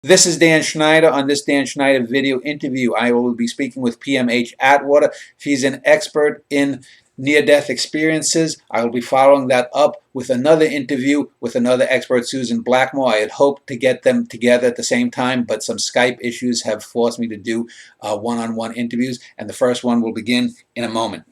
This is Dan Schneider. On this Dan Schneider video interview, I will be speaking with PMH Atwater. She's an expert in near-death experiences. I will be following that up with another interview with another expert, Susan Blackmore. I had hoped to get them together at the same time, but some Skype issues have forced me to do one-on-one interviews, and the first one will begin in a moment.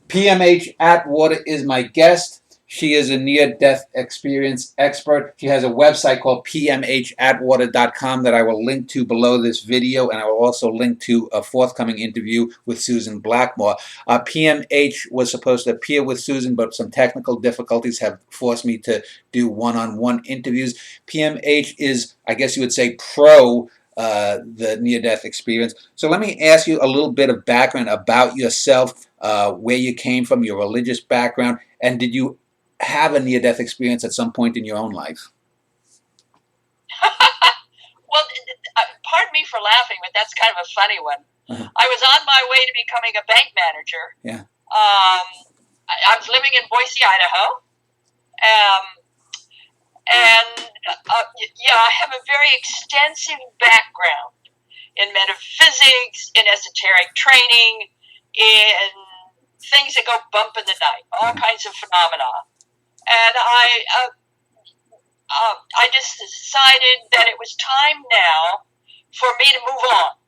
PMH Atwater is my guest. She is a near-death experience expert. She has a website called pmhatwater.com that I will link to below this video, and I will also link to a forthcoming interview with Susan Blackmore. PMH was supposed to appear with Susan, but some technical difficulties have forced me to do one-on-one interviews. PMH is, I guess you would say, pro the near-death experience. So let me ask you a little bit of background about yourself, where you came from, your religious background, and did you have a near-death experience at some point in your own life? Well, pardon me for laughing, but that's kind of a funny one. I was on my way to becoming a bank manager. Yeah. I was living in Boise, Idaho. Yeah, I have a very extensive background in metaphysics, in esoteric training, in things that go bump in the night, all kinds of phenomena. And I just decided that it was time now for me to move on.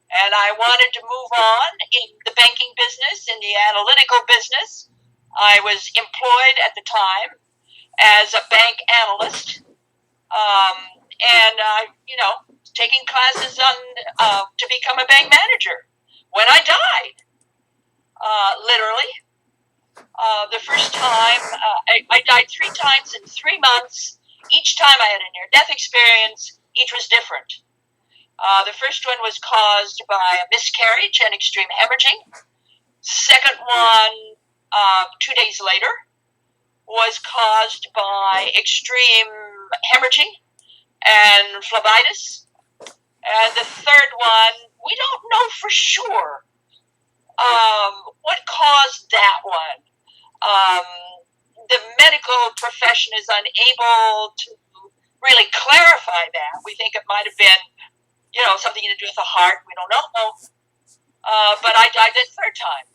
And I wanted to move on in the banking business, in the analytical business. I was employed at the time as a bank analyst, and taking classes on to become a bank manager. When I died, literally, the first time, I died 3 times in 3 months. Each time I had a near-death experience. Each was different. The first one was caused by a miscarriage and extreme hemorrhaging. Second one, 2 days later, was caused by extreme hemorrhaging and phlebitis. And the third one, we don't know for sure what caused that one. The medical profession is unable to really clarify that. We think it might have been, something to do with the heart. We don't know. But I died the third time.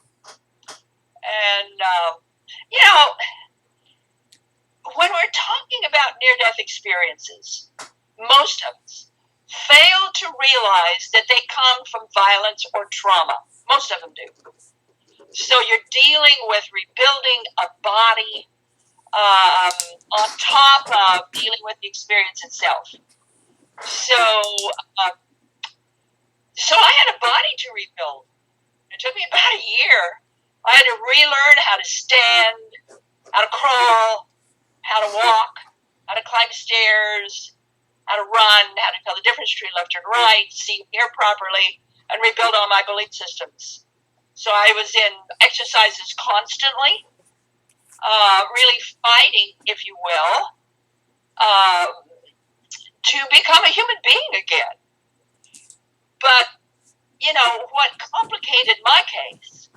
And, when we're talking about near-death experiences, most of us fail to realize that they come from violence or trauma. Most of them do. So you're dealing with rebuilding a body on top of dealing with the experience itself. So I had a body to rebuild. It took me about a year. I had to relearn how to stand, how to crawl, how to walk, how to climb stairs, how to run, how to tell the difference between left and right, see and hear properly, and rebuild all my belief systems. So I was in exercises constantly, really fighting, if you will, to become a human being again. But, what complicated my case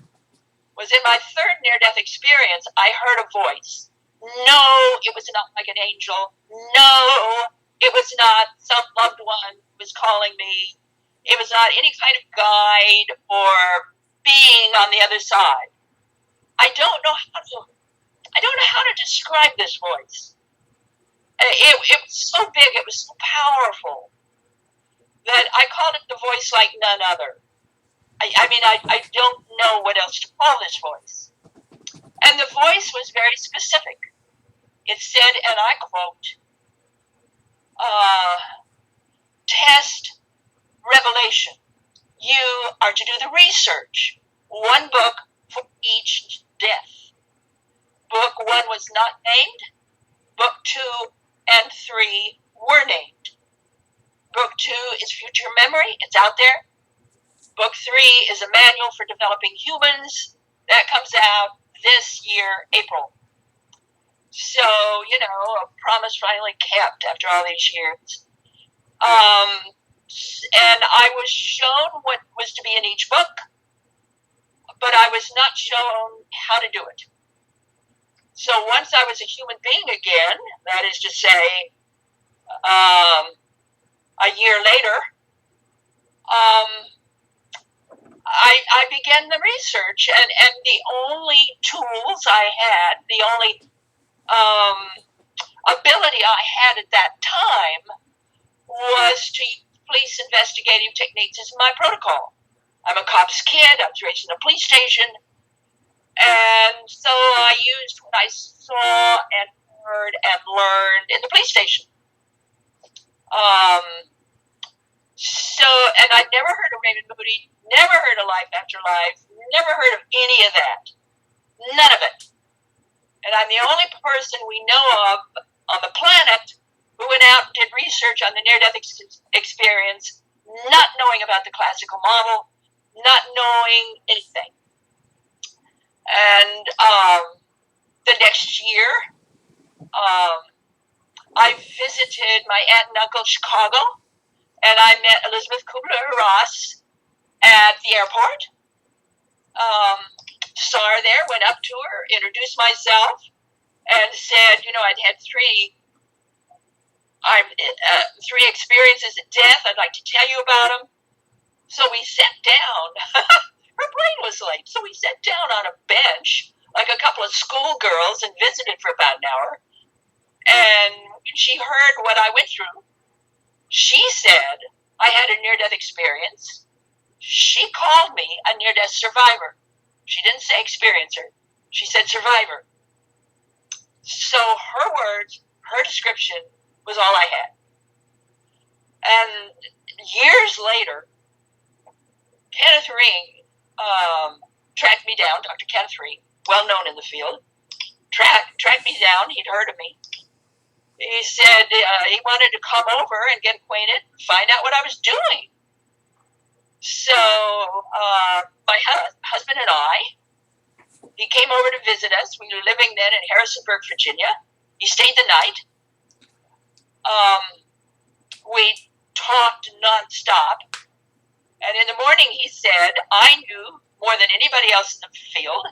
was in my third near-death experience, I heard a voice. No, it was not like an angel. No, it was not some loved one who was calling me. It was not any kind of guide or being on the other side. I don't know how to describe this voice. It was so big, it was so powerful that I called it the voice like none other. I don't know what else to call this voice. And the voice was very specific. It said, and I quote, test revelation. You are to do the research. 1 book for each death. Book 1 was not named. Book 2 and 3 were named. Book 2 is Future Memory. It's out there. Book 3 is a manual for developing humans. That comes out this year, April. So, a promise finally kept after all these years. And I was shown what was to be in each book, but I was not shown how to do it. So once I was a human being again, that is to say, a year later, I began the research, and the only tools I had, the only ability I had at that time was to use police investigative techniques as my protocol. I'm a cop's kid. I was raised in a police station. And so I used what I saw and heard and learned in the police station. And I'd never heard of Raymond Moody, never heard of Life After Life, never heard of any of that. None of it. And I'm the only person we know of on the planet who went out and did research on the near-death experience, not knowing about the classical model, not knowing anything. And the next year, I visited my aunt and uncle in Chicago, and I met Elizabeth Kubler-Ross at the airport. Saw her there, went up to her, introduced myself, and said, I'd had three experiences at death. I'd like to tell you about them. So we sat down. Her brain was late, so we sat down on a bench like a couple of schoolgirls and visited for about an hour. And when she heard what I went through, she said I had a near-death experience. She called me a near-death survivor. She didn't say experiencer. She said survivor. So her words, her description was all I had. And years later, Kenneth Ring tracked me down, Dr. Kenneth Ring, well known in the field, tracked me down. He'd heard of me. He said he wanted to come over and get acquainted, find out what I was doing. So my husband and he came over to visit us. We were living then in Harrisonburg, Virginia. He stayed the night. We talked nonstop. And in the morning he said, I knew more than anybody else in the field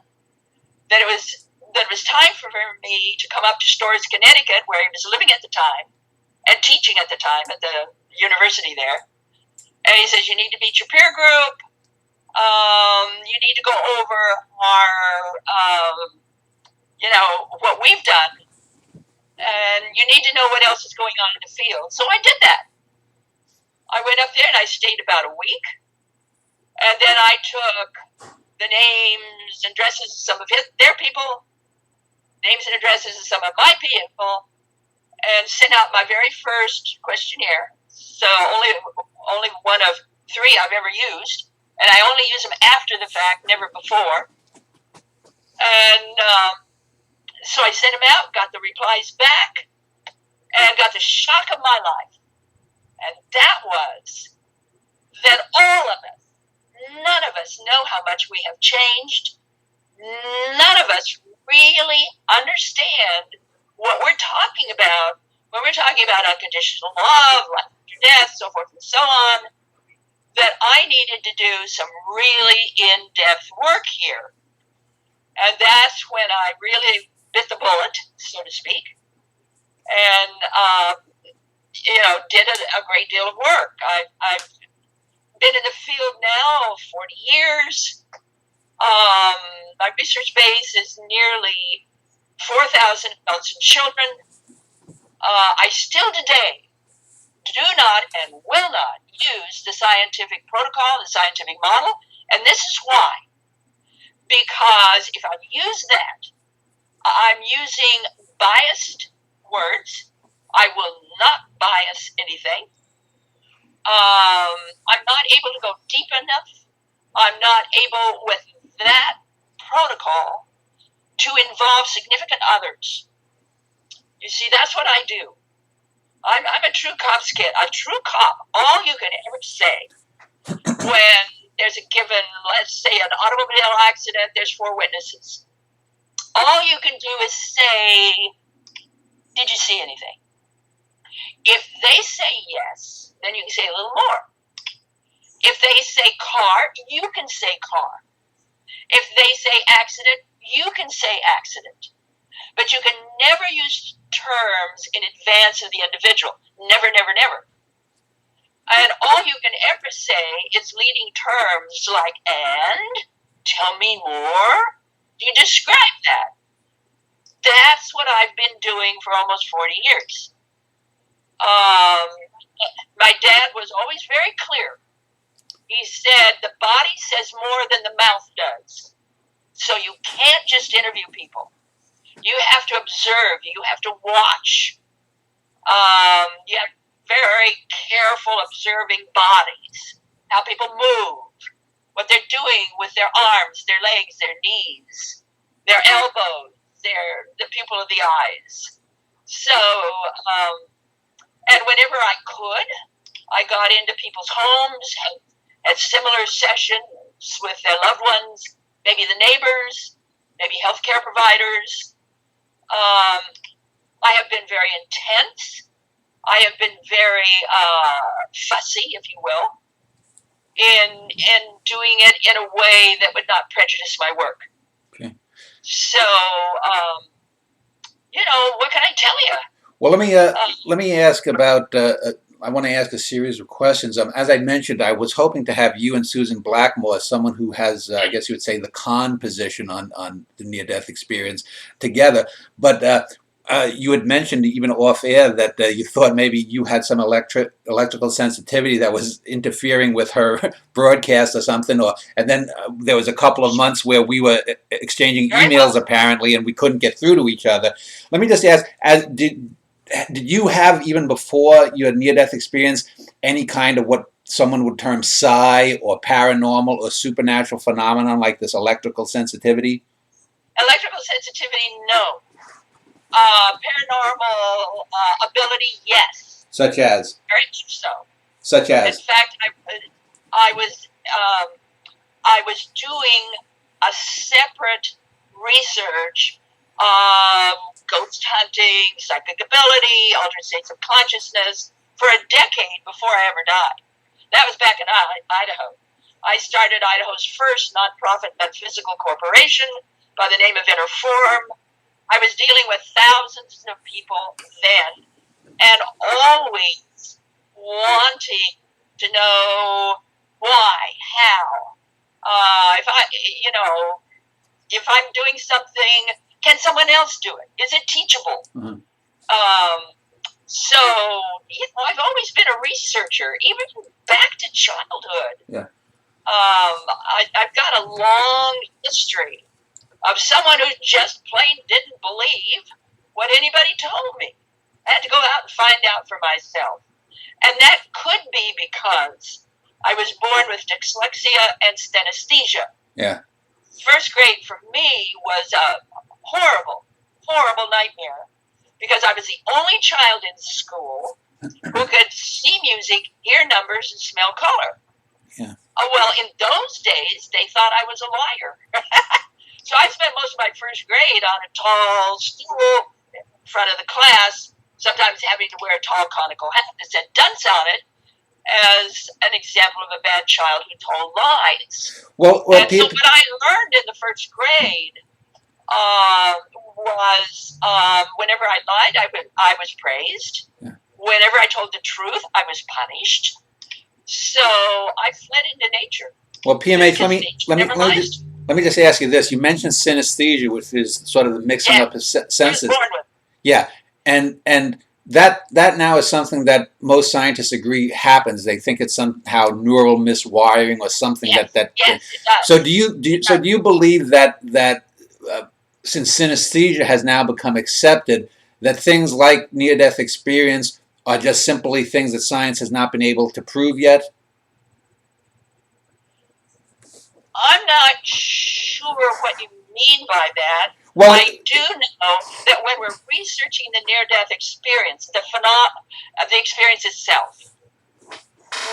that it was time for me to come up to Storrs, Connecticut, where he was living at the time and teaching at the time at the university there. And he says, you need to meet your peer group. You need to go over what we've done. And you need to know what else is going on in the field. So I did that. I went up there and I stayed about a week. And then I took the names and addresses of some of their people, names and addresses of some of my people, and sent out my very first questionnaire. So only one of 3 I've ever used. And I only use them after the fact, never before. And so I sent them out, got the replies back, and got the shock of my life. And that was that all of us, none of us know how much we have changed. None of us really understand what we're talking about when we're talking about unconditional love, life after death, so forth and so on, that I needed to do some really in-depth work here. And that's when I really bit the bullet, so to speak, and did a great deal of work. I've been in the field now 40 years. My research base is nearly 4,000 adults and children. I still today do not and will not use the scientific protocol, the scientific model, and this is why. Because if I use that, I'm using biased words. I will not bias anything. I'm not able to go deep enough. I'm not able with that protocol to involve significant others. You see, that's what I do. I'm a true cop's kid. A true cop, all you can ever say when there's a given, let's say, an automobile accident, there's 4 witnesses. All you can do is say, did you see anything? If they say yes, then you can say a little more. If they say car, you can say car. If they say accident, you can say accident. But you can never use terms in advance of the individual. Never, never, never. And all you can ever say is leading terms like, and, tell me more. Do you describe that? That's what I've been doing for almost 40 years. My dad was always very clear. He said, the body says more than the mouth does. So you can't just interview people. You have to observe. You have to watch. You have very careful observing bodies, how people move, what they're doing with their arms, their legs, their knees, their elbows, the pupil of the eyes. So, and whenever I could, I got into people's homes, had similar sessions with their loved ones, maybe the neighbors, maybe healthcare providers. I have been very intense. I have been very fussy, if you will, in doing it in a way that would not prejudice my work. Okay. So, what can I tell you? Well, let me ask about. I want to ask a series of questions. As I mentioned, I was hoping to have you and Susan Blackmore, someone who has, I guess you would say, the con position on the near-death experience, together. But you had mentioned even off air that you thought maybe you had some electrical sensitivity that was interfering with her broadcast or something. And then there was a couple of months where we were exchanging emails apparently, and we couldn't get through to each other. Let me just ask: did you have, even before your near-death experience, any kind of what someone would term psi or paranormal or supernatural phenomenon like this electrical sensitivity? Electrical sensitivity, no. Paranormal ability, yes. Such as? Very much so. Such as? In fact, I was doing a separate research on ghost hunting, psychic ability, alternate states of consciousness for a decade before I ever died. That was back in Idaho. I started Idaho's first nonprofit metaphysical corporation by the name of Inner Form. I was dealing with thousands of people then, and always wanting to know why, how. If I'm doing something, can someone else do it? Is it teachable? Mm-hmm. So, I've always been a researcher, even back to childhood. Yeah. I've got a long history of someone who just plain didn't believe what anybody told me. I had to go out and find out for myself. And that could be because I was born with dyslexia and synesthesia. Yeah. First grade for me was a horrible, horrible nightmare because I was the only child in school who could see music, hear numbers, and smell color. Yeah. Well, in those days, they thought I was a liar. So I spent most of my first grade on a tall stool in front of the class, sometimes having to wear a tall conical hat that said dunce on it, as an example of a bad child who told lies. So what I learned in the first grade was whenever I lied, I was praised. Yeah. Whenever I told the truth, I was punished. So I fled into nature. Well, PMH, let me just ask you this. You mentioned synesthesia, which is sort of the mixing up of senses. Yeah, and that now is something that most scientists agree happens. They think it's somehow neural miswiring or something that. Yes, it does. So do you believe that since synesthesia has now become accepted, that things like near-death experience are just simply things that science has not been able to prove yet? I'm not sure what you mean by that. Well, I do know that when we're researching the near-death experience, the experience itself,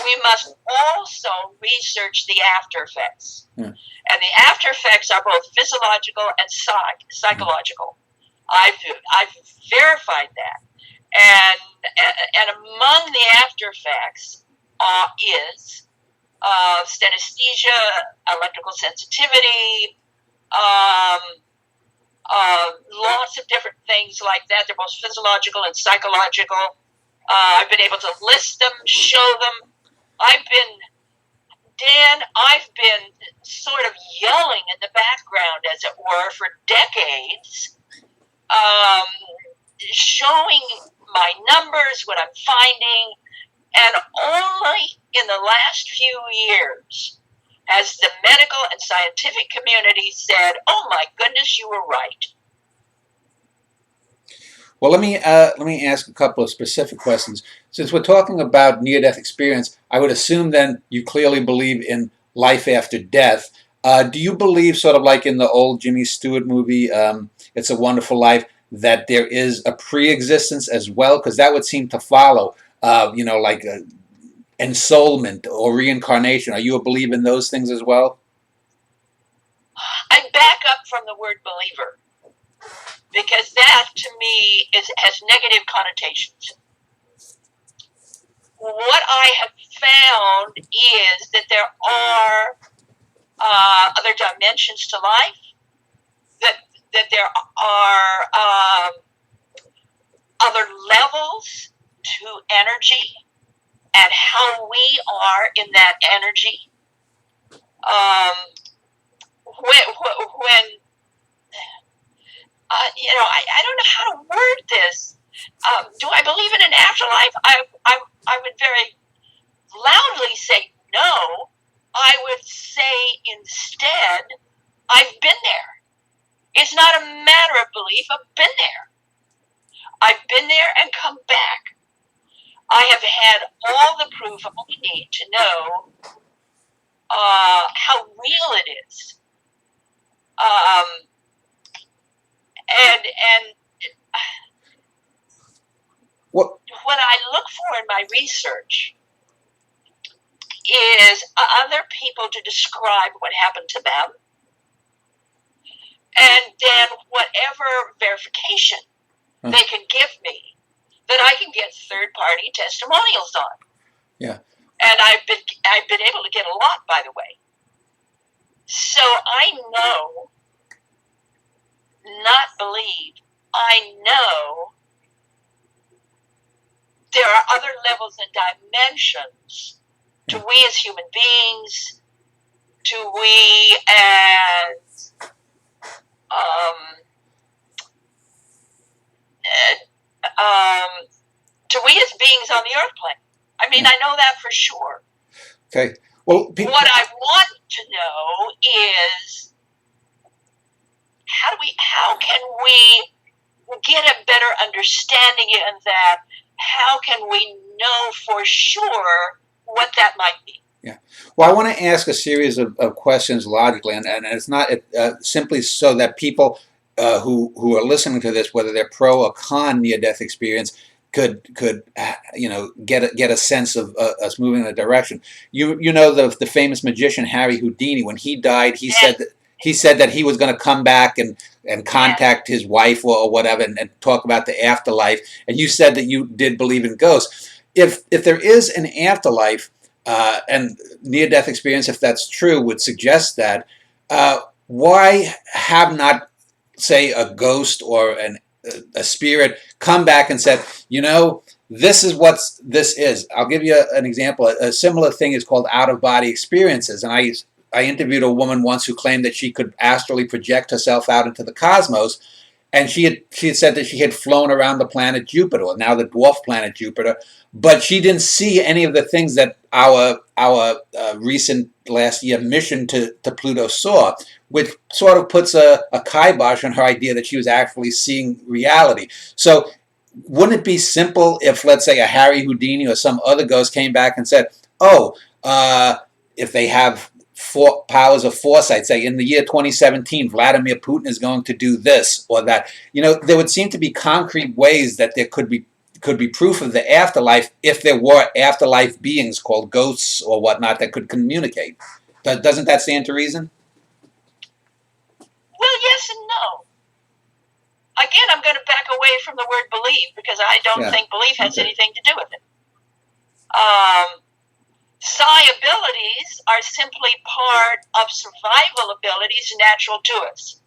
we must also research the after effects. Yeah. And the after effects are both physiological and psychological. I've verified that. And among the after effects is synesthesia, electrical sensitivity, lots of different things like that. They're both physiological and psychological. I've been able to list them, show them. Dan, I've been sort of yelling in the background, as it were, for decades, showing my numbers, what I'm finding, and only in the last few years has the medical and scientific community said, "Oh my goodness, you were right." Well, let me ask a couple of specific questions. Since we're talking about near-death experience, I would assume then you clearly believe in life after death. Do you believe, sort of like in the old Jimmy Stewart movie, It's a Wonderful Life, that there is a pre-existence as well? Because that would seem to follow, like ensoulment or reincarnation. Are you a believer in those things as well? I back up from the word believer, because that to me has negative connotations. What I have found is that there are other dimensions to life, that there are other levels to energy, and how we are in that energy. When I don't know how to word this. Do I believe in an afterlife? I would very loudly say no. I would say instead, I've been there. It's not a matter of belief. I've been there. I've been there and come back. I have had all the proof I need to know how real it is. And What I look for in my research is other people to describe what happened to them, and then whatever verification they can give me that I can get third-party testimonials on. Yeah. And I've been able to get a lot, by the way. So I know, not believe, I know there are other levels and dimensions to we as human beings, to we as beings on the earth plane. I mean, I know that for sure. Okay. Well, what I want to know is how can we get a better understanding in that? How can we know for sure what that might be? Yeah. Well, I want to ask a series of questions logically, and it's not simply so that people who are listening to this, whether they're pro or con near-death experience, could get a sense of us moving in a direction. You know the famous magician Harry Houdini, when he died, he said that he was going to come back and contact his wife or whatever and talk about the afterlife. And you said that you did believe in ghosts. If there is an afterlife, and near-death experience, if that's true, would suggest that, why have not, say, a ghost or a spirit come back and said, this is what this is? I'll give you an example. A similar thing is called out-of-body experiences. And I interviewed a woman once who claimed that she could astrally project herself out into the cosmos. And she had said that she had flown around the planet Jupiter, or now the dwarf planet Jupiter, but she didn't see any of the things that our recent last year mission to Pluto saw, which sort of puts a kibosh on her idea that she was actually seeing reality. So wouldn't it be simple if, let's say, a Harry Houdini or some other ghost came back and said, if they have powers of foresight, say in the year 2017, Vladimir Putin is going to do this or that. There would seem to be concrete ways that there could be proof of the afterlife if there were afterlife beings called ghosts or whatnot that could communicate. Doesn't that stand to reason? Well, yes and no. Again, I'm going to back away from the word believe, because I don't think belief has anything to do with it. Psi abilities are simply part of survival abilities natural to us.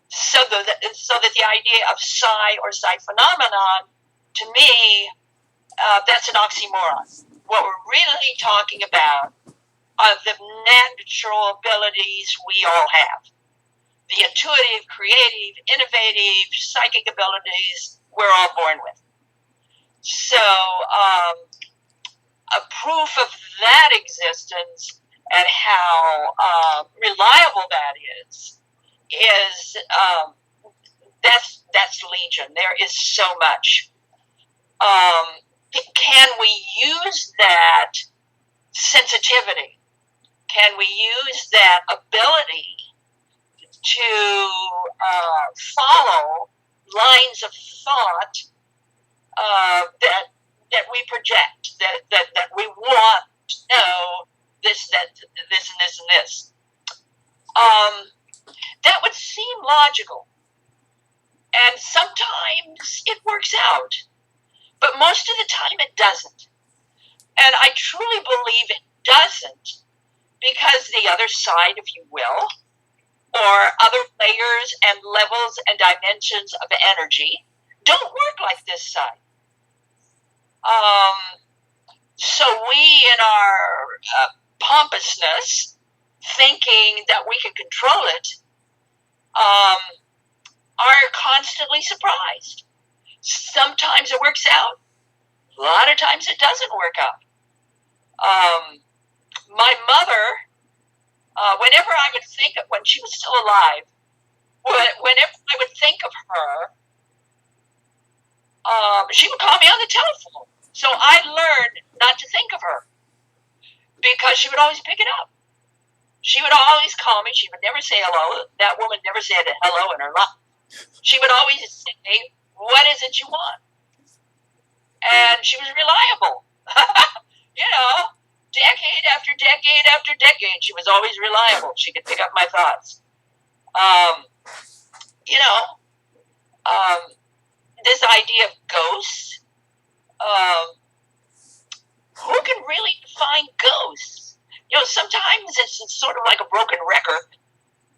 So that the idea of psi or psi phenomenon, to me, that's an oxymoron. What we're really talking about are the natural abilities we all have. The intuitive, creative, innovative, psychic abilities we're all born with. So, a proof of that existence and how reliable that is that's legion. There is so much. Can we use that sensitivity? Can we use that ability to follow lines of thought that we project, that we want to know this, that, this, and this, and this? That would seem logical. And sometimes it works out, but most of the time it doesn't. And I truly believe it doesn't because the other side, if you will, or other layers and levels and dimensions of energy don't work like this side. So we, in our pompousness, thinking that we can control it, are constantly surprised. Sometimes it works out. A lot of times it doesn't work out. My mother, whenever I would think of, when she was still alive, whenever I would think of her, she would call me on the telephone. So I learned not to think of her because she would always pick it up. She would always call me. She would never say hello. That woman never said hello in her life. She would always say, "What is it you want?" And she was reliable. You know, decade after decade after decade, she was always reliable. She could pick up my thoughts. You know, this idea of ghosts. Who can really define ghosts? You know, sometimes it's sort of like a broken record,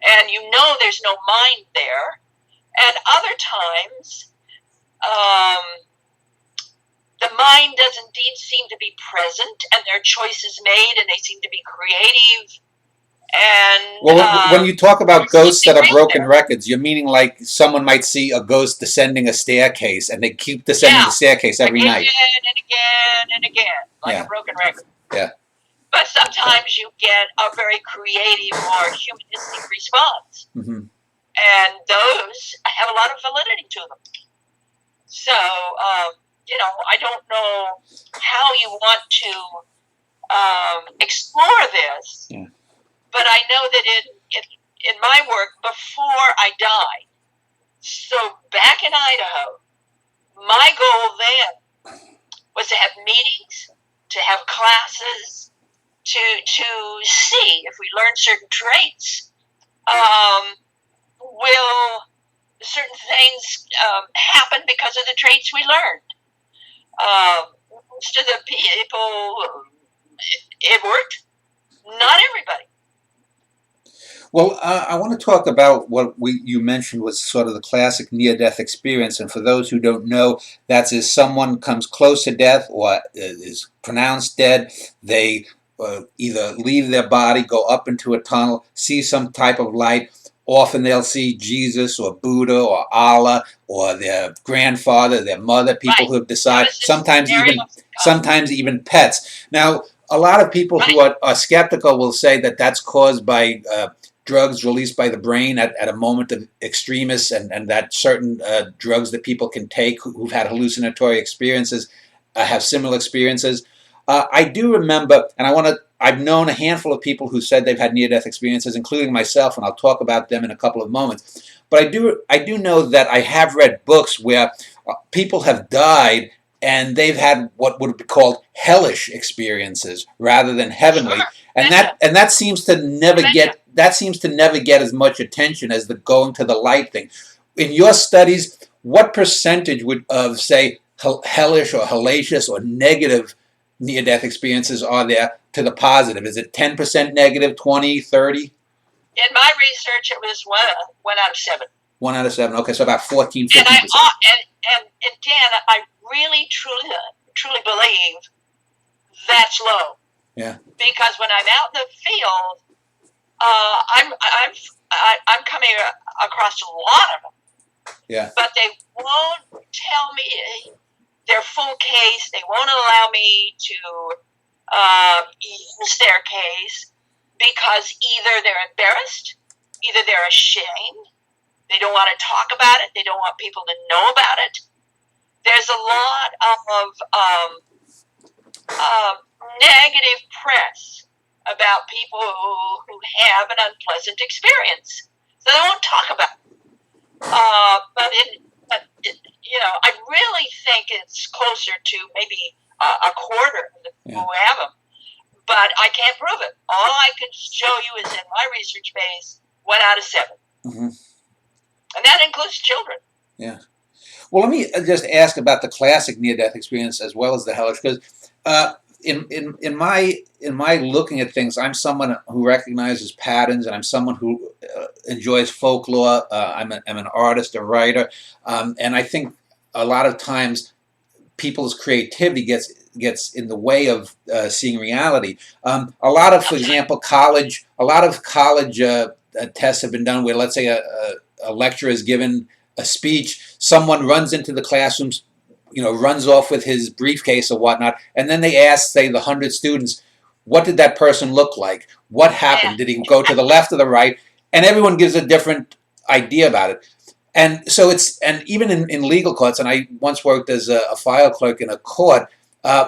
and you know there's no mind there. And other times, the mind does indeed seem to be present, and there are choices made, and they seem to be creative. And well, when you talk about ghosts that are broken records, you're meaning like someone might see a ghost descending a staircase, and they keep descending the staircase every night. Again and again and again, like a broken record. Yeah. But sometimes you get a very creative or humanistic response. Mm-hmm. And those have a lot of validity to them. So, you know, I don't know how you want to explore this, but I know that in my work, before I died, so back in Idaho, my goal then was to have meetings, to have classes, to see if we learn certain traits, will certain things happen because of the traits we learned. Most of the people, it worked. Not everybody. Well, I want to talk about what you mentioned was sort of the classic near-death experience. And for those who don't know, that's as someone comes close to death or is pronounced dead, they either leave their body, go up into a tunnel, see some type of light. Often they'll see Jesus or Buddha or Allah or their grandfather, their mother, people who have decided, sometimes even pets. Now, a lot of people who are skeptical will say that that's caused by drugs released by the brain at a moment of extremis, and that certain drugs that people can take who've had hallucinatory experiences have similar experiences. I do remember, and I've known a handful of people who said they've had near-death experiences, including myself, and I'll talk about them in a couple of moments. But I do know that I have read books where people have died and they've had what would be called hellish experiences rather than heavenly, and that seems to never get as much attention as the going to the light thing. In your studies, what percentage of say hellish or hellacious or negative near-death experiences are there to the positive? Is it 10% negative, 20, 30? In my research, it was 1 out of 7. 1 out of 7. Okay, so about 14, 15%. And Dan, I really, truly, truly believe that's low. Yeah. Because when I'm out in the field, I'm coming across a lot of them. Yeah. But they won't tell me their full case. They won't allow me to use their case because either they're embarrassed, either they're ashamed, they don't want to talk about it, they don't want people to know about it. There's a lot of negative press about people who have an unpleasant experience. So they won't talk about it. I really think it's closer to maybe a quarter of the people who have them. But I can't prove it. All I can show you is in my research base, 1 out of 7. Mm-hmm. And that includes children. Yeah. Well, let me just ask about the classic near-death experience as well as the hellish, because in my looking at things, I'm someone who recognizes patterns, and I'm someone who enjoys folklore. I'm an artist, a writer, and I think a lot of times people's creativity gets in the way of seeing reality. A lot of, for example, college tests have been done where, let's say, a lecturer is given a speech, someone runs into the classrooms, runs off with his briefcase or whatnot, and then they ask, say, the 100 students, what did that person look like? What happened? Yeah. Did he go to the left or the right? And everyone gives a different idea about it. And so and even in legal courts, and I once worked as a file clerk in a court,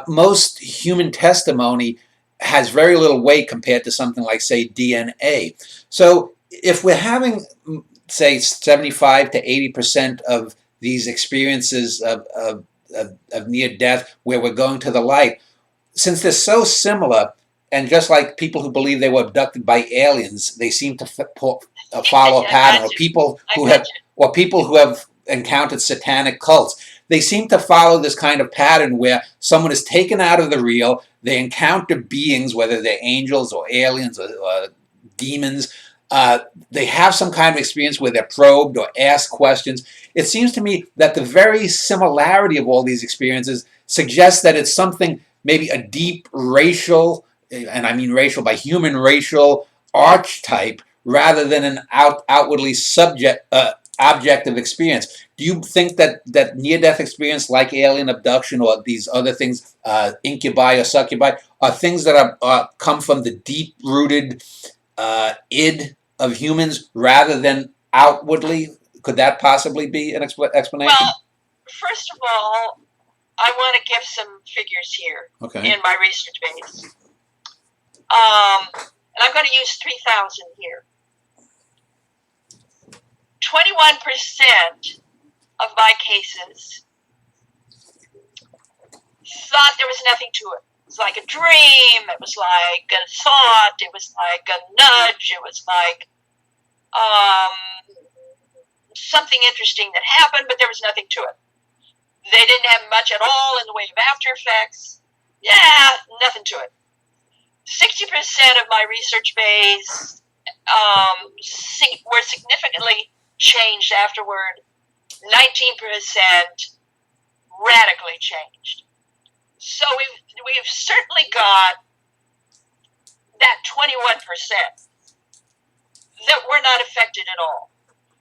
most human testimony has very little weight compared to something like, say, DNA. So if we're having, say, 75 to 80% of these experiences of near death where we're going to the light, since they're so similar, and just like people who believe they were abducted by aliens, they seem to follow a pattern, or people who have encountered satanic cults, they seem to follow this kind of pattern where someone is taken out of the real, they encounter beings, whether they're angels or aliens or demons. They have some kind of experience where they're probed or asked questions. It seems to me that the very similarity of all these experiences suggests that it's something, maybe a deep racial, and I mean racial by human racial archetype, rather than an outwardly objective experience. Do you think that near-death experience, like alien abduction or these other things, incubi or succubi, are things that are come from the deep-rooted id of humans rather than outwardly? Could that possibly be an explanation? Well, first of all, I want to give some figures here in my research base. And I'm going to use 3,000 here. 21% of my cases thought there was nothing to it. It was like a dream, it was like a thought, it was like a nudge, it was like something interesting that happened, but there was nothing to it. They didn't have much at all in the way of after effects. Yeah, nothing to it. 60% of my research base were significantly changed afterward. 19% radically changed. So we've certainly got that 21% that were not affected at all.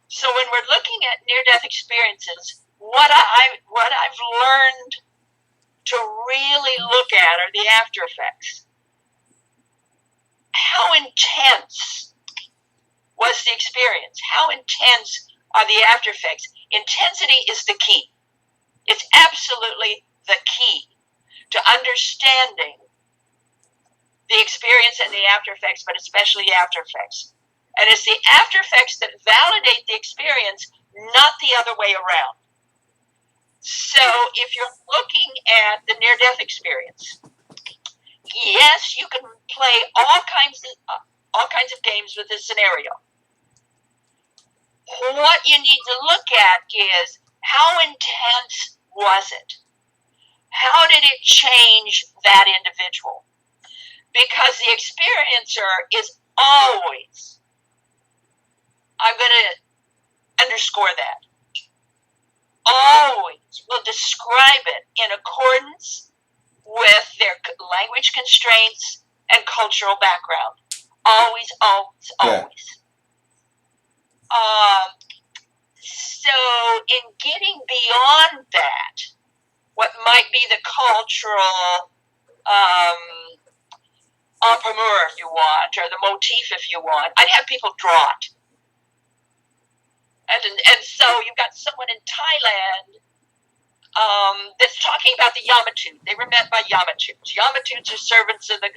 So when we're looking at near-death experiences, what I've learned to really look at are the after effects. How intense was the experience? How intense are the after effects? Intensity is the key. It's absolutely the key to understanding the experience and the after effects, but especially after effects. And it's the after effects that validate the experience, not the other way around. So if you're looking at the near-death experience, yes, you can play all kinds of games with this scenario. What you need to look at is, how intense was it? How did it change that individual? Because the experiencer is always, I'm going to underscore that, always will describe it in accordance with their language constraints and cultural background. Always, always, always. So in getting beyond that, what might be the cultural entrepreneur, if you want, or the motif, if you want, I'd have people draw it. And so you've got someone in Thailand that's talking about the Yamatuts. They were met by Yamatuts. Yamatuts are servants of the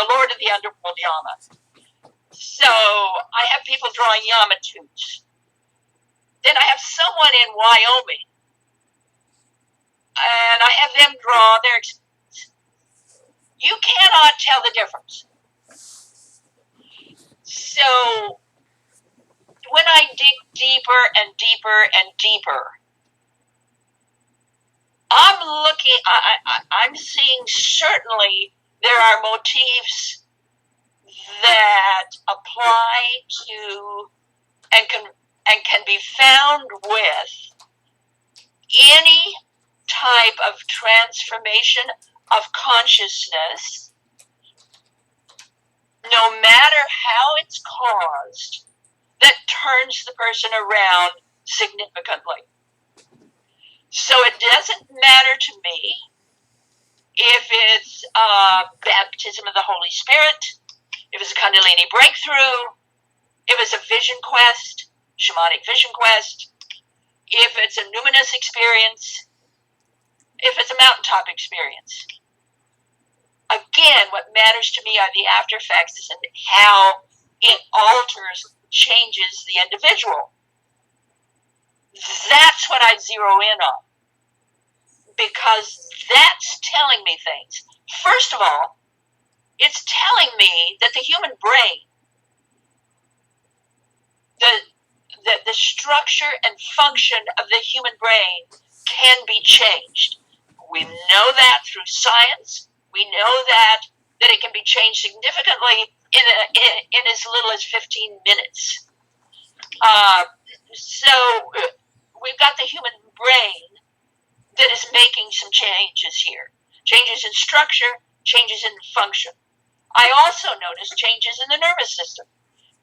Lord of the underworld, Yama. So I have people drawing Yamatuts. Then I have someone in Wyoming, and I have them draw their experience. You cannot tell the difference. So when I dig deeper and deeper and deeper, I'm seeing certainly there are motifs that apply to and can be found with any type of transformation of consciousness, no matter how it's caused, that turns the person around significantly. So it doesn't matter to me if it's baptism of the Holy Spirit, if it's a Kundalini breakthrough, if it's a vision quest, shamanic vision quest, if it's a numinous experience, if it's a mountaintop experience. Again, what matters to me are the after effects and how it alters, changes the individual. That's what I zero in on, because that's telling me things. First of all, it's telling me that the human brain, the structure and function of the human brain can be changed. We know that through science. We know that it can be changed significantly in as little as 15 minutes. So we've got the human brain that is making some changes here. Changes in structure, changes in function. I also noticed changes in the nervous system,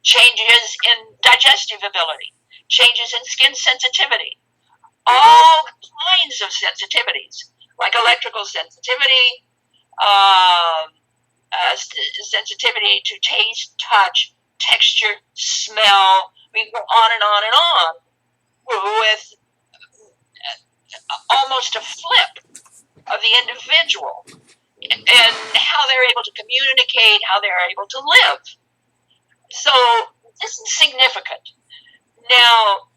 changes in digestive ability, changes in skin sensitivity, all kinds of sensitivities, like electrical sensitivity, sensitivity to taste, touch, texture, smell. We can go on and on and on with almost a flip of the individual and how they're able to communicate, how they're able to live. So this is significant. Now,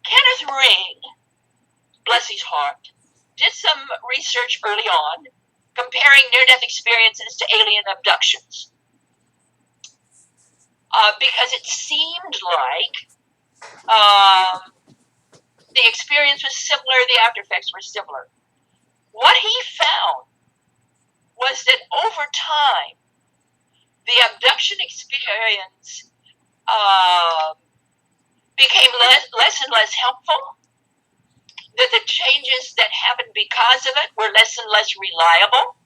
Kenneth Ring, bless his heart, did some research early on comparing near-death experiences to alien abductions. Because it seemed like the experience was similar, the after effects were similar. What he found was that over time, the abduction experience became less and less helpful, that the changes that happened because of it were less and less reliable,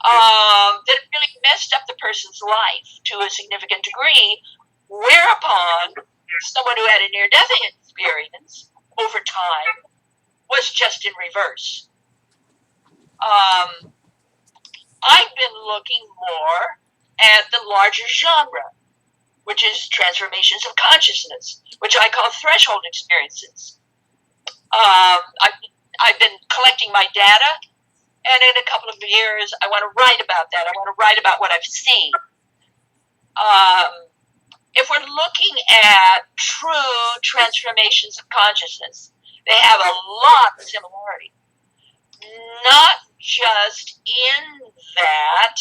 that it really messed up the person's life to a significant degree, whereupon someone who had a near-death experience over time was just in reverse. I've been looking more at the larger genre, which is transformations of consciousness, which I call threshold experiences. I've been collecting my data, and in a couple of years, I want to write about that. I want to write about what I've seen. If we're looking at true transformations of consciousness, they have a lot of similarity. Not just in that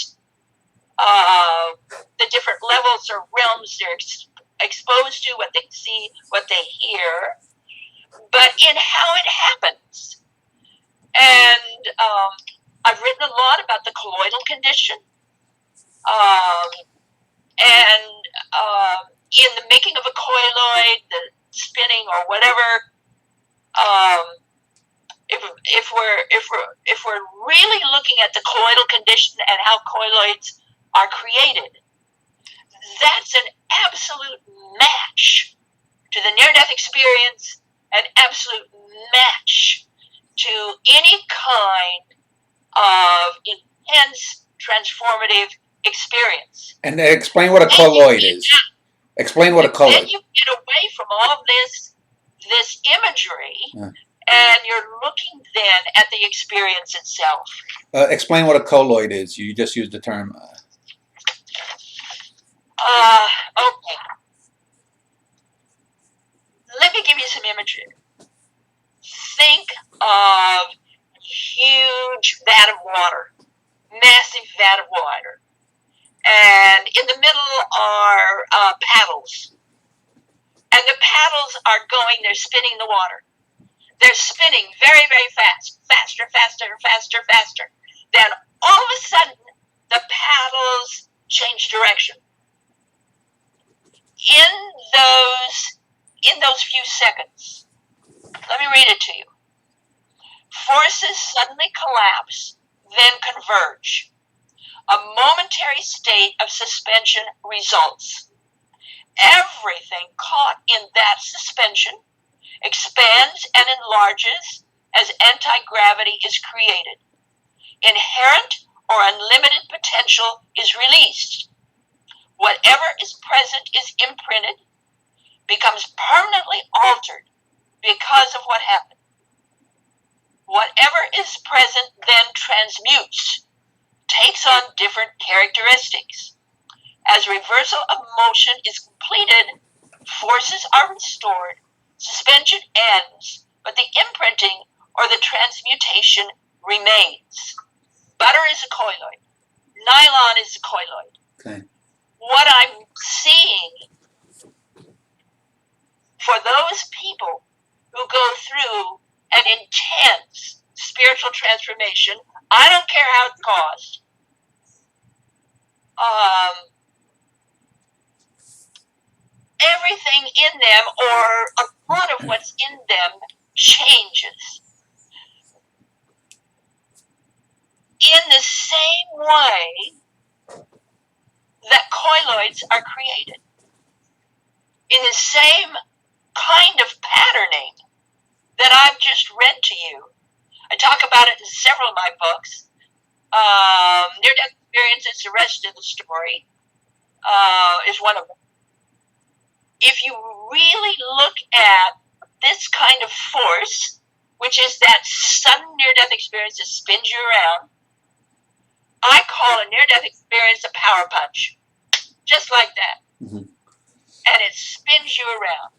the different levels or realms they're exposed to, what they see, what they hear, but in how it happens. And I've written a lot about the colloidal condition. And in the making of a colloid, the spinning or whatever, if we're really looking at the colloidal condition and how colloids are created, that's an absolute match to the near-death experience, an absolute match to any kind of intense transformative experience. And explain what a colloid is. Explain what a colloid. Then you get away from all this imagery, and you're looking then at the experience itself. Explain what a colloid is. You just used the term. Okay. Let me give you some imagery. Think of huge vat of water, massive vat of water, and in the middle are paddles. And the paddles are going, they're spinning the water. They're spinning very, very fast, faster, faster, faster, faster. Then all of a sudden, the paddles change direction. In those few seconds, let me read it to you. Forces suddenly collapse, then converge. A momentary state of suspension results. Everything caught in that suspension expands and enlarges as anti-gravity is created. Inherent or unlimited potential is released. Whatever is present is imprinted, becomes permanently altered because of what happened. Whatever is present then transmutes, takes on different characteristics. As reversal of motion is completed, forces are restored, suspension ends, but the imprinting or the transmutation remains. Butter is a colloid. Nylon is a colloid. Okay. What I'm seeing for those people who go through an intense spiritual transformation, I don't care how it's caused, everything in them or a lot of what's in them changes. In the same way that colloids are created. In the same kind of patterning that I've just read to you. I talk about it in several of my books. Near-death experiences, the rest of the story is one of them. If you really look at this kind of force, which is that sudden near-death experience that spins you around, I call a near-death experience a power punch. Just like that. Mm-hmm. And it spins you around.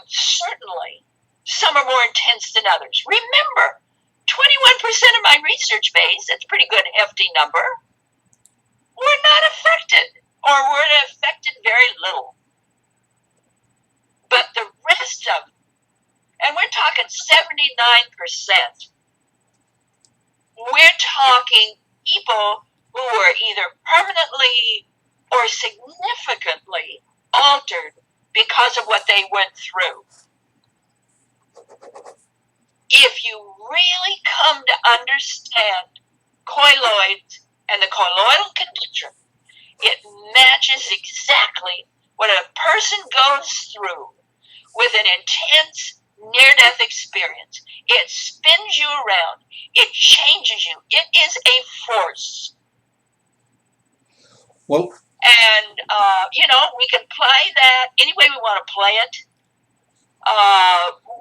Certainly, some are more intense than others. Remember, 21% of my research base, that's a pretty good hefty number, were not affected, or were affected very little. But the rest of them, and we're talking 79%, we're talking people who were either permanently or significantly altered because of what they went through. If you really come to understand colloids and the colloidal condition, it matches exactly what a person goes through with an intense near-death experience. It spins you around. It changes you. It is a force. Well, and, we can play that any way we want to play it.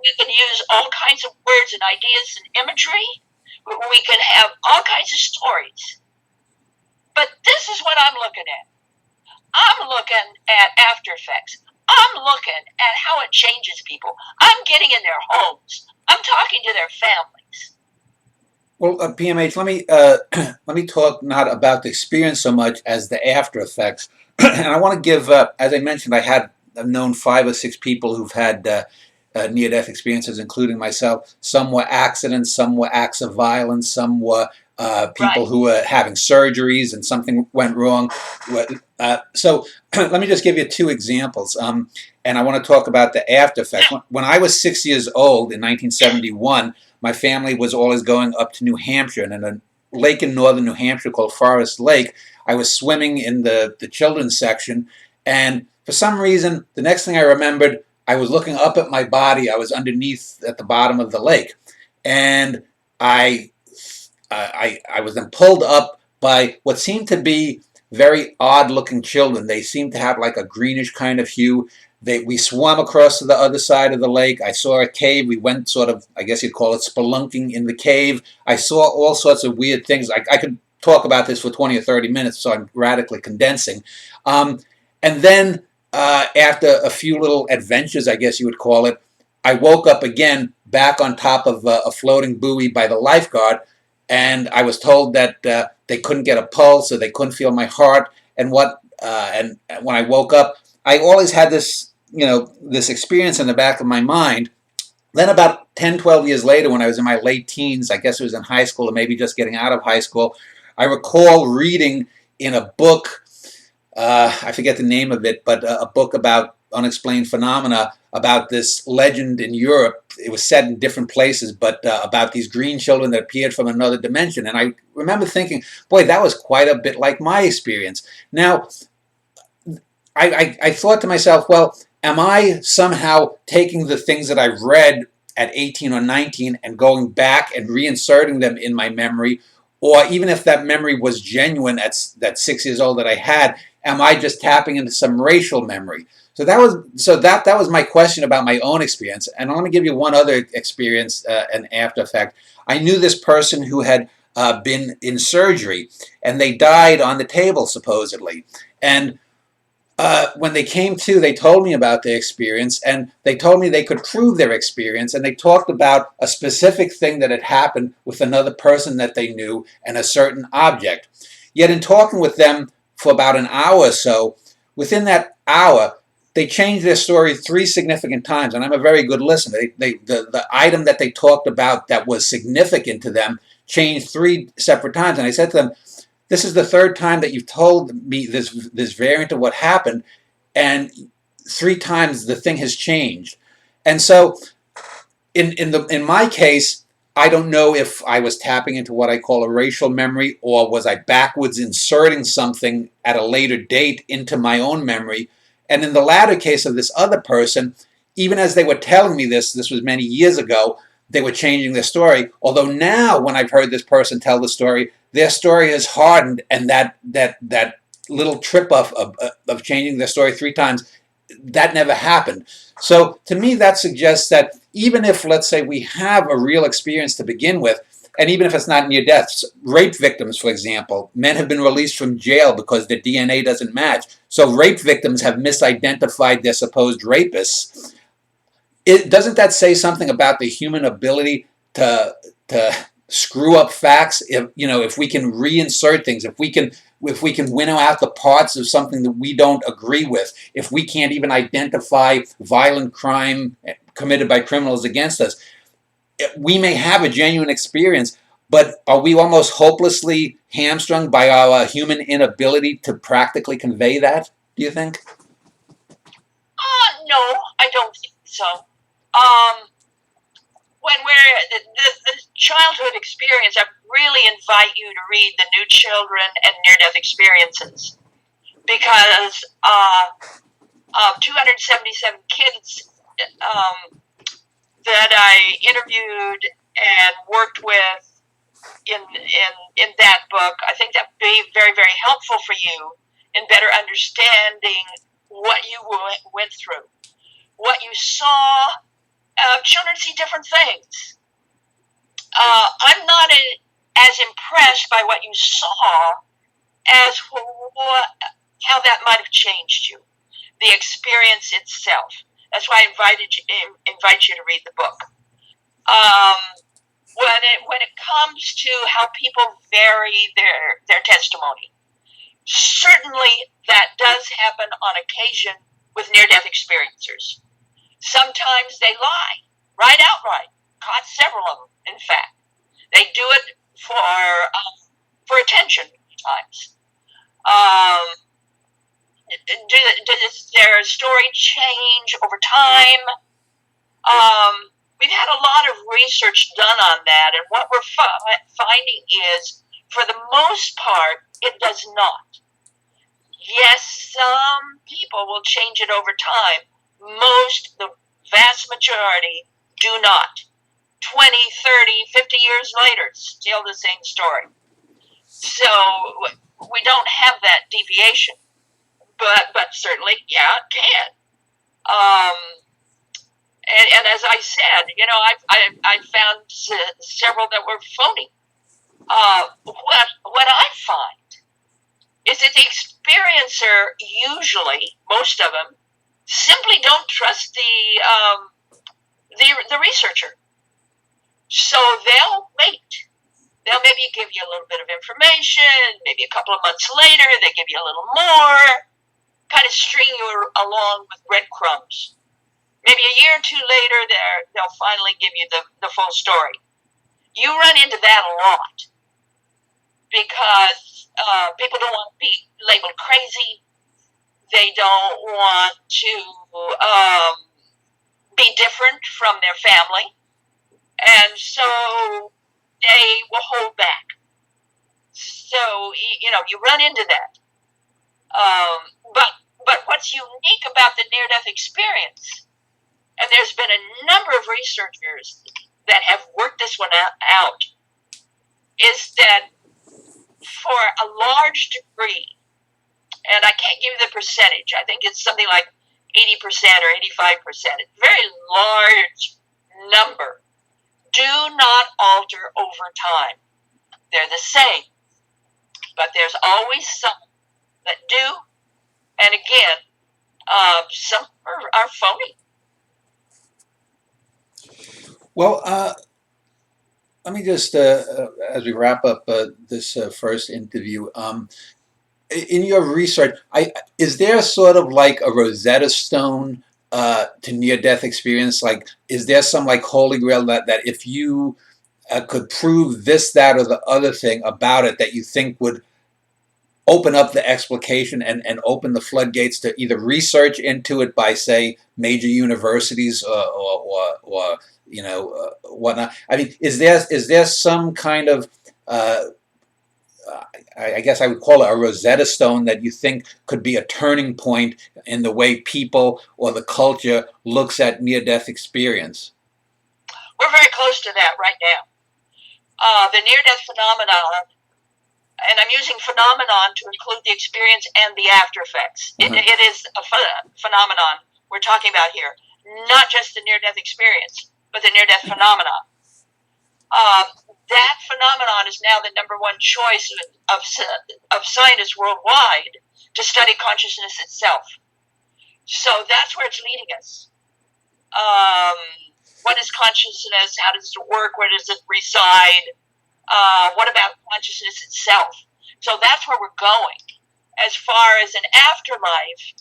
We can use all kinds of words and ideas and imagery. We can have all kinds of stories. But this is what I'm looking at. I'm looking at after effects. I'm looking at how it changes people. I'm getting in their homes. I'm talking to their families. Well, PMH, let me talk not about the experience so much as the after effects. And I want to give, as I mentioned, I've known 5 or 6 people who've had near-death experiences, including myself. Some were accidents, some were acts of violence, some were people who were having surgeries and something went wrong. So let me just give you two examples. And I want to talk about the after effects. When I was 6 years old in 1971, my family was always going up to New Hampshire, and in a lake in northern New Hampshire called Forest Lake, I was swimming in the children's section, and for some reason, the next thing I remembered, I was looking up at my body. I was underneath at the bottom of the lake, and I was then pulled up by what seemed to be very odd-looking children. They seemed to have like a greenish kind of hue. We swam across to the other side of the lake. I saw a cave. We went sort of, I guess you'd call it spelunking in the cave. I saw all sorts of weird things. I could talk about this for 20 or 30 minutes, so I'm radically condensing. And then after a few little adventures, I guess you would call it, I woke up again back on top of a floating buoy by the lifeguard, and I was told that they couldn't get a pulse, or they couldn't feel my heart. And when I woke up, I always had this, this experience in the back of my mind. Then about 10, 12 years later, when I was in my late teens, I guess it was in high school or maybe just getting out of high school, I recall reading in a book, I forget the name of it, but a book about unexplained phenomena, about this legend in Europe. It was set in different places, but about these green children that appeared from another dimension. And I remember thinking, boy, that was quite a bit like my experience. Now, I thought to myself, well, am I somehow taking the things that I've read at 18 or 19 and going back and reinserting them in my memory? Or even if that memory was genuine at that 6 years old that I had, am I just tapping into some racial memory? So that was my question about my own experience. And I want to give you one other experience, an after effect. I knew this person who had been in surgery, and they died on the table, supposedly. And when they came to, they told me about their experience, and they told me they could prove their experience, and they talked about a specific thing that had happened with another person that they knew and a certain object. Yet in talking with them for about an hour or so, within that hour, they changed their story 3 significant times, and I'm a very good listener. The item that they talked about that was significant to them changed 3 separate times, and I said to them, this is the 3rd time that you've told me this variant of what happened, and 3 times the thing has changed. And so in my case, I don't know if I was tapping into what I call a racial memory, or was I backwards inserting something at a later date into my own memory. And in the latter case of this other person, even as they were telling me this was many years ago, they were changing their story. Although now, when I've heard this person tell the story, their story has hardened, and that little trip of changing their story 3 times, that never happened. So to me, that suggests that even if, let's say, we have a real experience to begin with, and even if it's not near death, rape victims, for example, men have been released from jail because their DNA doesn't match. So rape victims have misidentified their supposed rapists. Doesn't that say something about the human ability to screw up facts? If we can reinsert things, if we can winnow out the parts of something that we don't agree with, if we can't even identify violent crime committed by criminals against us, we may have a genuine experience, but are we almost hopelessly hamstrung by our human inability to practically convey that, do you think? No, I don't think so. When we're the childhood experience, I really invite you to read The New Children and Near-Death Experiences, because 277 kids that I interviewed and worked with in that book, I think that would be very, very helpful for you in better understanding what you went through, what you saw. Children see different things. I'm not as impressed by what you saw as how that might have changed you, the experience itself. That's why I invite you to read the book. When it comes to how people vary their testimony, certainly that does happen on occasion with near-death experiencers. Sometimes they lie, right outright. Caught several of them, in fact. They do it for attention times. Does their story change over time? We've had a lot of research done on that, and what we're finding is, for the most part, it does not. Yes, some people will change it over time. The vast majority do not. 20, 30, 50 years later, still the same story. So we don't have that deviation, but certainly, yeah, it can. And as I said, I found several that were phony. What I find is that the experiencer, usually, most of them, simply don't trust the researcher. So they'll wait. They'll maybe give you a little bit of information, maybe a couple of months later, they give you a little more, kind of string you along with breadcrumbs. Maybe a year or two later, they'll finally give you the full story. You run into that a lot because people don't want to be labeled crazy. They don't want to be different from their family. And so they will hold back. So, you run into that. But what's unique about the near-death experience, and there's been a number of researchers that have worked this one out, is that for a large degree, and I can't give you the percentage, I think it's something like 80% or 85%, a very large number, do not alter over time. They're the same, but there's always some that do, and again, some are phony. Well, let me just, as we wrap up this first interview, in your research, is there sort of like a Rosetta Stone to near-death experience? Like, is there some like holy grail that if you could prove this, that, or the other thing about it that you think would open up the explication and open the floodgates to either research into it by, say, major universities or whatnot? I mean, is there some kind of I guess I would call it a Rosetta Stone that you think could be a turning point in the way people or the culture looks at near-death experience? We're very close to that right now. The near-death phenomenon, and I'm using phenomenon to include the experience and the after effects. Mm-hmm. It is a phenomenon we're talking about here, not just the near-death experience, but the near-death phenomenon. That phenomenon is now the number one choice of scientists worldwide to study consciousness itself. So that's where it's leading us. What is consciousness? How does it work? Where does it reside? What about consciousness itself? So that's where we're going. As far as an afterlife,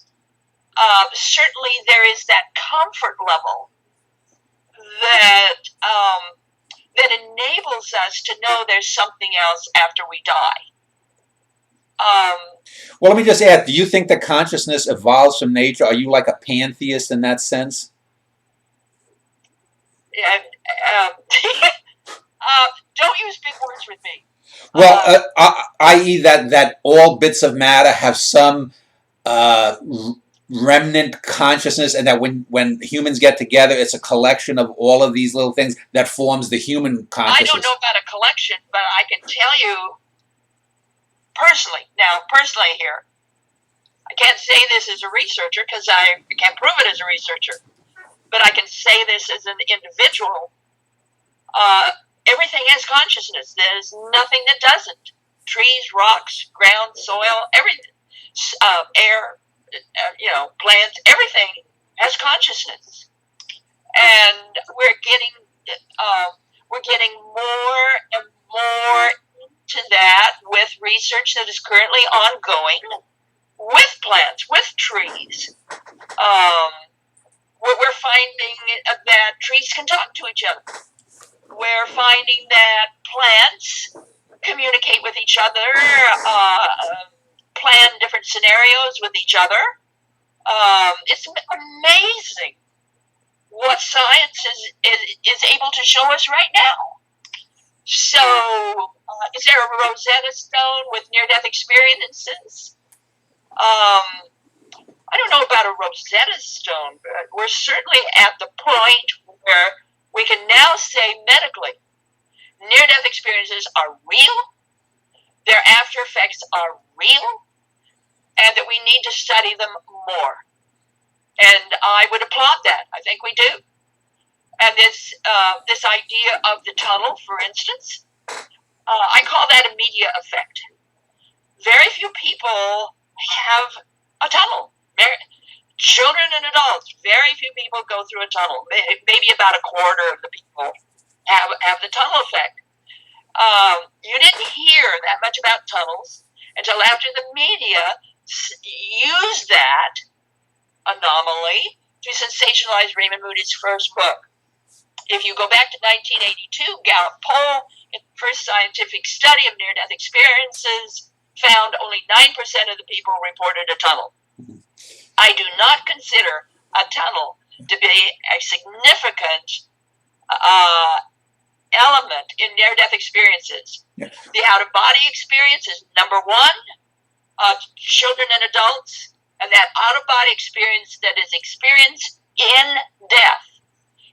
certainly there is that comfort level that enables us to know there's something else after we die. Well, let me just add, do you think that consciousness evolves from nature? Are you like a pantheist in that sense? Don't use big words with me. Well, i.e. that all bits of matter have some remnant consciousness, and that when humans get together, it's a collection of all of these little things that forms the human consciousness. I don't know about a collection, but I can tell you personally here, I can't say this as a researcher because I can't prove it as a researcher, but I can say this as an individual. Everything has consciousness. There's nothing that doesn't. Trees, rocks, ground, soil, everything, air, plants, everything has consciousness, and we're getting more and more into that with research that is currently ongoing with plants, with trees. We're finding that trees can talk to each other. We're finding that plants communicate with each other, plan different scenarios with each other. It's amazing what science is able to show us right now. So, is there a Rosetta Stone with near-death experiences? I don't know about a Rosetta Stone, but we're certainly at the point where we can now say medically, near-death experiences are real, their after effects are real, and that we need to study them more. And I would applaud that. I think we do. And this idea of the tunnel, for instance, I call that a media effect. Very few people have a tunnel. Children and adults, very few people go through a tunnel. Maybe about a quarter of the people have the tunnel effect. You didn't hear that much about tunnels until after the media used that anomaly to sensationalize Raymond Moody's first book. If you go back to 1982, Gallup poll, in the first scientific study of near-death experiences, found only 9% of the people reported a tunnel. I do not consider a tunnel to be a significant element in near-death experiences. Yeah. The out-of-body experience is number one. Children and adults, and that out-of-body experience that is experienced in death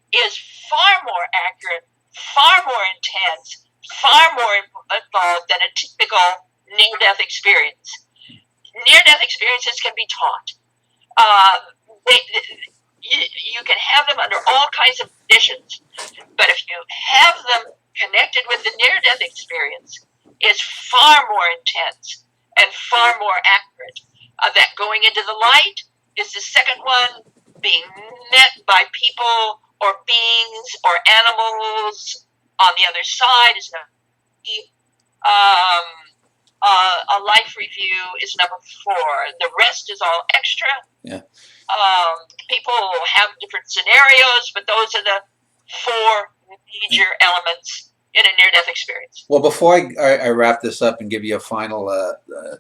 is far more accurate, far more intense, far more involved than a typical near-death experience. Near-death experiences can be taught. You can have them under all kinds of conditions, but if you have them connected with the near-death experience, it's far more intense and far more accurate. That going into the light is the second one. Being met by people or beings or animals on the other side is number three. A life review is number four. The rest is all extra. Yeah. People have different scenarios, but those are the four major elements in a near-death experience. Well, before I wrap this up and give you a final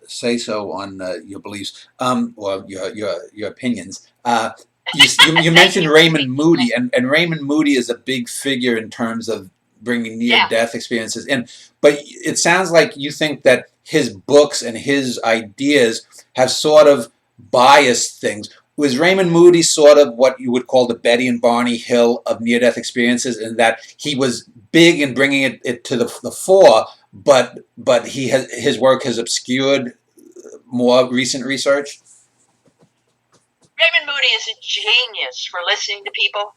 say-so on your beliefs, or your opinions, you mentioned Raymond Moody, and Raymond Moody is a big figure in terms of bringing near-death experiences in. But it sounds like you think that his books and his ideas have sort of biased things. Was Raymond Moody sort of what you would call the Betty and Barney Hill of near-death experiences, in that he was big in bringing it to the fore, but his work has obscured more recent research? Raymond Moody is a genius for listening to people.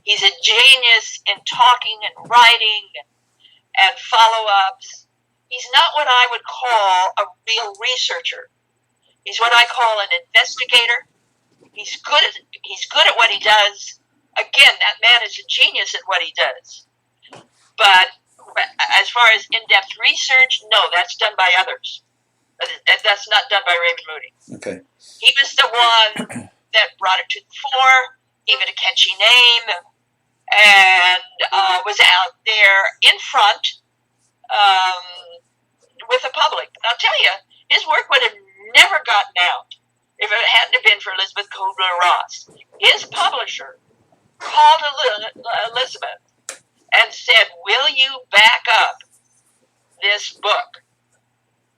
He's a genius in talking and writing and follow-ups. He's not what I would call a real researcher. He's what I call an investigator. He's good at what he does. Again, that man is a genius at what he does. But as far as in-depth research, no, that's done by others. That's not done by Raymond Moody. Okay. He was the one that brought it to the fore, gave it a catchy name, and was out there in front with the public. And I'll tell you, his work would have never gotten out if it hadn't been for Elizabeth Kubler-Ross. His publisher called Elizabeth and said, "Will you back up this book?"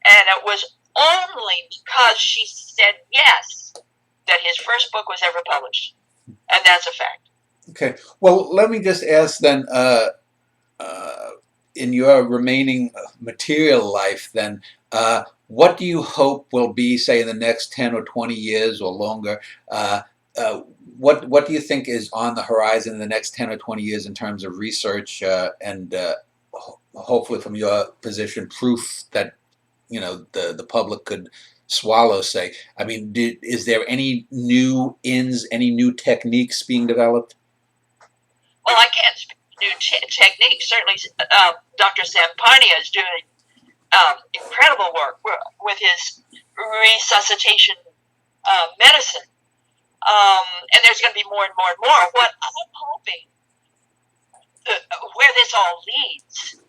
And it was only because she said yes that his first book was ever published. And that's a fact. Okay. Well, let me just ask then, in your remaining material life then, what do you hope will be, say, in the next 10 or 20 years or longer? What do you think is on the horizon in the next 10 or 20 years in terms of research and hopefully from your position, proof that, you know, the public could swallow, say? I mean, is there any new any new techniques being developed? Well, I can't speak to new techniques. Certainly, Dr. Sampania is doing incredible work with his resuscitation medicine. And there's going to be more and more and more. What I'm hoping, where this all leads,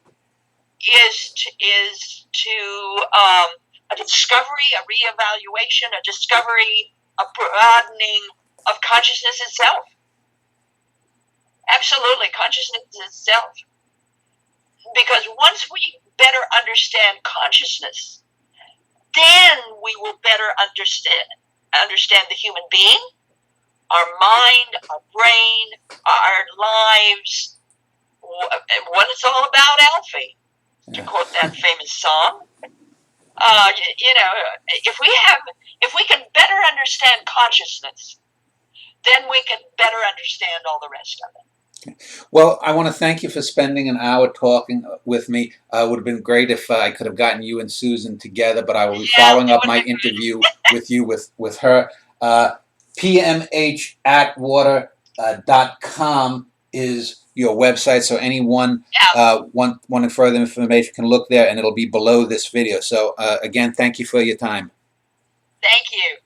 is to a discovery, a reevaluation, a discovery, a broadening of consciousness itself. Absolutely, consciousness itself. Because once we better understand consciousness, then we will better understand the human being, our mind, our brain, our lives, what it's all about, Alfie, to quote that famous song. If we can better understand consciousness, then we can better understand all the rest of it. Well, I want to thank you for spending an hour talking with me. It would have been great if I could have gotten you and Susan together, but I will be following up my interview with you with her. PMHAtwater.com is your website, so anyone wanting further information can look there, and it'll be below this video. So again, thank you for your time. Thank you.